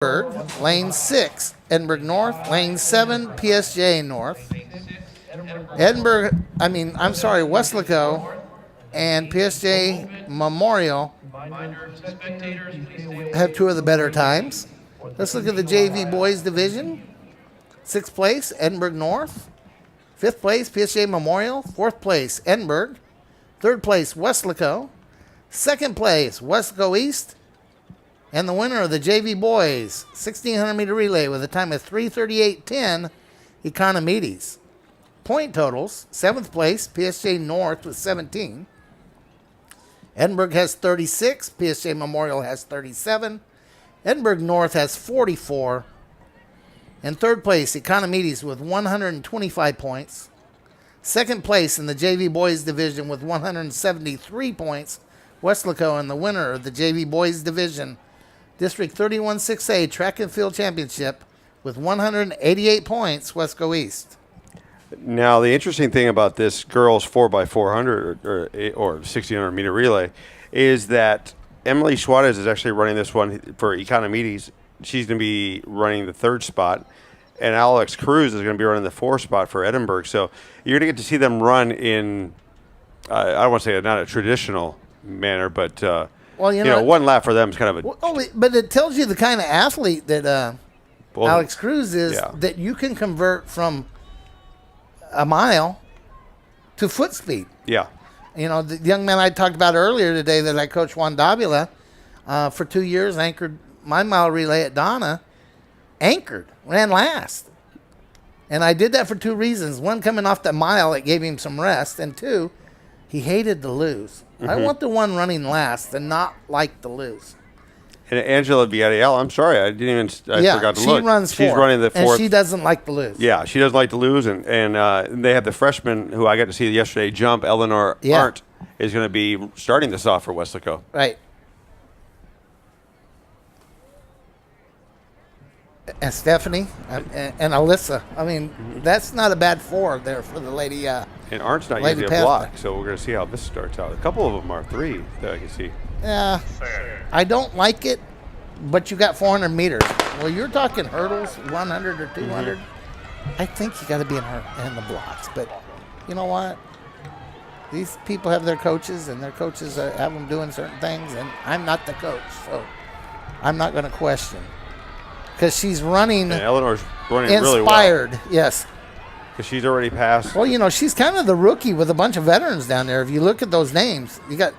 Edinburgh, lane 6. Edinburgh North, lane 7. PSJ North. Westlaco and PSJ Memorial have two of the better times. Let's look at the JV Boys Division. 6th place, Edinburgh North. 5th place, PSJ Memorial. 4th place, Edinburgh. 3rd place, Westlaco. 2nd place, Westlaco East. And the winner of the JV Boys 1,600 meter relay with a time of 3:38.10, Economides. Point totals: 7th place, PSJ North with 17. Edinburgh has 36. PSJ Memorial has 37. Edinburgh North has 44. And 3rd place, Economides with 125 points. 2nd place in the JV Boys Division with 173 points, Westlaco, and the winner of the JV Boys Division District 31-6A Track and Field Championship with 188 points, Westco East. Now, the interesting thing about this girls 4x400 or 1,600 meter relay is that Emily Suarez is actually running this one for Economides. She's going to be running the 3rd spot, and Alex Cruz is going to be running the 4th spot for Edinburgh. So you're going to get to see them run in, I don't want to say not a traditional manner, but one lap for them is kind of a. But it tells you the kind of athlete that Alex Cruz is, that you can convert from a mile to foot speed. Yeah. The young man I talked about earlier today that I coached, Juan Davila, for 2 years, anchored my mile relay at Donna, ran last. And I did that for 2 reasons. One, coming off the mile, it gave him some rest. And 2, he hated to lose. I want the one running last and not like to lose. And Angela Villarreal, I'm sorry, I forgot to look. She runs 4th. She's running the 4th. And she doesn't like to lose. Yeah, she doesn't like to lose. And they have the freshman who I got to see yesterday jump, Eleanor Arndt, is going to be starting this off for Westlaco. Right. And Stephanie and Alyssa. I mean, that's not a bad 4 there for the lady. And Arndt's not usually a block, so we're going to see how this starts out. A couple of them are 3 that I can see. Yeah, I don't like it, but you got 400 meters. Well, you're talking hurdles, 100 or 200. I think you got to be in the blocks. But you know what? These people have their coaches, and their coaches have them doing certain things, and I'm not the coach, so I'm not going to question. Because she's running. And Eleanor's running inspired, really well. Inspired, yes. Because she's already passed. Well, she's kind of the rookie with a bunch of veterans down there. If you look at those names, you got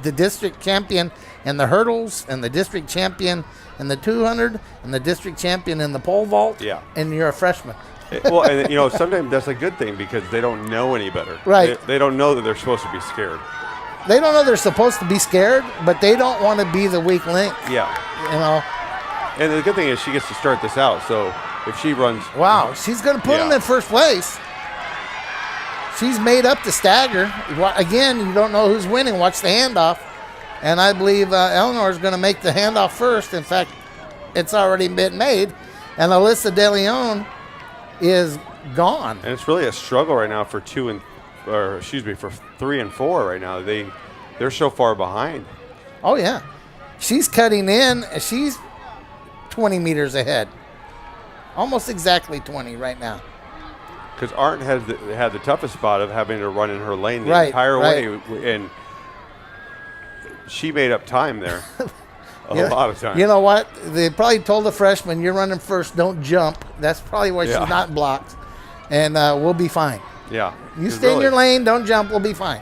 the district champion in the hurdles, and the district champion in the 200, and the district champion in the pole vault. Yeah. And you're a freshman. And sometimes that's a good thing because they don't know any better. Right. They don't know that they're supposed to be scared. They don't know they're supposed to be scared, but they don't want to be the weak link. Yeah. And the good thing is she gets to start this out. So if she runs. Wow, she's going to put him in first place. She's made up the stagger. Again, you don't know who's winning. Watch the handoff. And I believe Eleanor is going to make the handoff first. In fact, it's already been made. And Alyssa De Leon is gone. And it's really a struggle right now for 3 and 4 right now. They're so far behind. Oh, yeah. She's cutting in. She's 20 meters ahead. Almost exactly 20 right now. Because Arndt had the toughest spot of having to run in her lane the entire way. And she made up time there. A lot of time. You know what? They probably told the freshman, you're running first, don't jump. That's probably why she's not blocked. And we'll be fine. Yeah. You stay in your lane, don't jump, we'll be fine.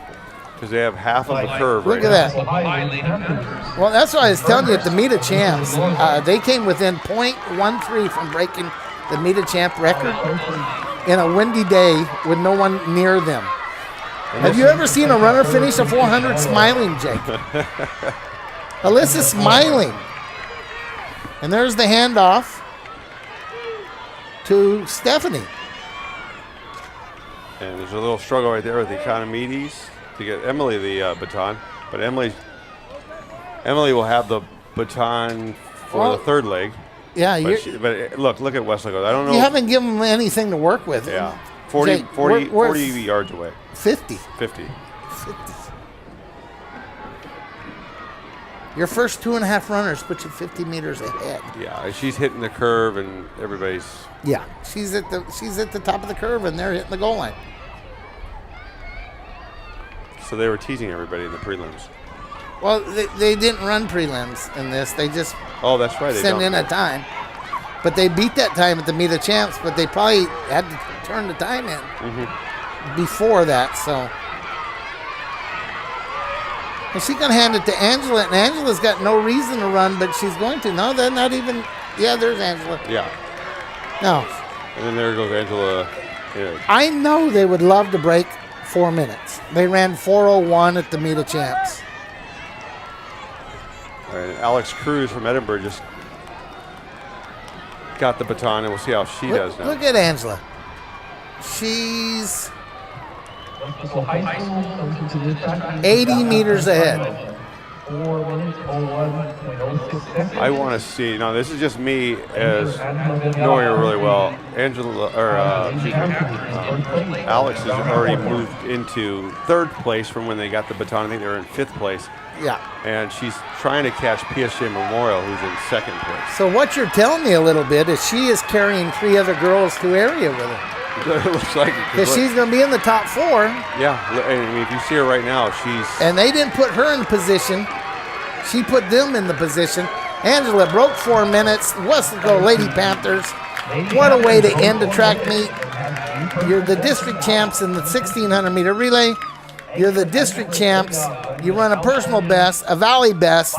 Because they have half of the curve Look at that. Well, that's what I was telling you at the Meet of Champs. They came within .13 from breaking the Meet of Champ record in a windy day with no one near them. Have you ever seen a runner finish a 400 smiling, Jake? Alyssa's smiling. And there's the handoff to Stephanie. And there's a little struggle right there with Economides to get Emily the baton. But Emily will have the baton for the 3rd leg. Yeah. But look at Westlaco. I don't know. You haven't given them anything to work with. Yeah. 40 yards away. 50. 50. Your first 2.5 runners put you 50 meters ahead. Yeah, she's hitting the curve, and everybody's. Yeah, she's at the top of the curve, and they're hitting the goal line. So they were teasing everybody in the prelims. Well, they didn't run prelims in this. They just That's right. They sent don't. in a time. But they beat that time at the Meet of Champs, but they probably had to turn the time in before that. So, and she's going to hand it to Angela, and Angela's got no reason to run, but she's going to. No, they're not even. Yeah, there's Angela. Yeah. No. And then there goes Angela. Yeah. I know they would love to break 4 minutes. They ran 4:01 at the Meet of Champs. All right, Alex Cruz from Edinburgh just got the baton, and we'll see how she does now. Look at Angela. She's 80 meters ahead. I want to see. Now, this is just me as knowing her really well. Alex has already moved into 3rd place from when they got the baton. I think they were in 5th place. Yeah. And she's trying to catch PSG Memorial, who's in 2nd place. So what you're telling me a little bit is she is carrying 3 other girls to area with her. It looks like it. Because she's going to be in the top 4. Yeah. I mean, if you see her right now, she's. And they didn't put her in position. She put them in the position. Angela broke 4 minutes. Westlaco Lady Panthers. What a way to end a track meet. You're the district champs in the 1,600-meter relay. You're the district champs. You run a personal best, a valley best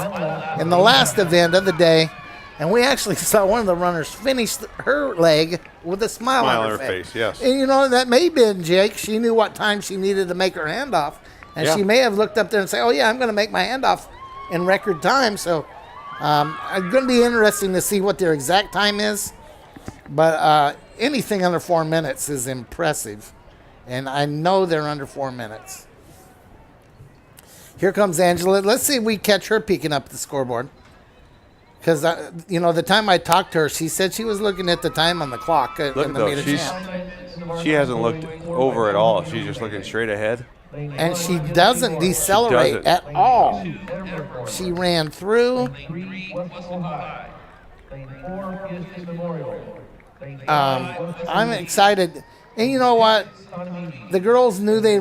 in the last event of the day. And we actually saw one of the runners finish her leg with a smile on her face. Yes. And you know, that may have been Jake. She knew what time she needed to make her handoff. And she may have looked up there and say, oh, yeah, I'm going to make my handoff in record time. So it's going to be interesting to see what their exact time is. But anything under 4 minutes is impressive. And I know they're under 4 minutes. Here comes Angela. Let's see if we catch her peeking up the scoreboard. Because, the time I talked to her, she said she was looking at the time on the clock. Look at those. She hasn't looked over at all. She's just looking straight ahead. And she doesn't decelerate at all. She ran through. I'm excited. And you know what? The girls knew they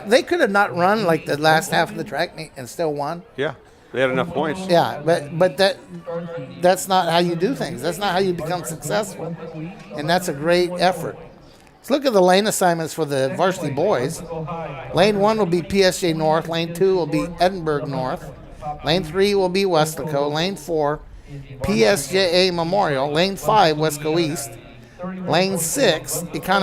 they could have not run like the last half of the track meet and still won. Yeah, they had enough points. Yeah, but that's not how you do things. That's not how you become successful. And that's a great effort. Let's look at the lane assignments for the varsity boys. Lane 1 will be PSG North. Lane 2 will be Edinburgh North. Lane 3 will be Westlaco. Lane 4, PSJA Memorial. Lane 5, Westco East. Lane 6, Economy.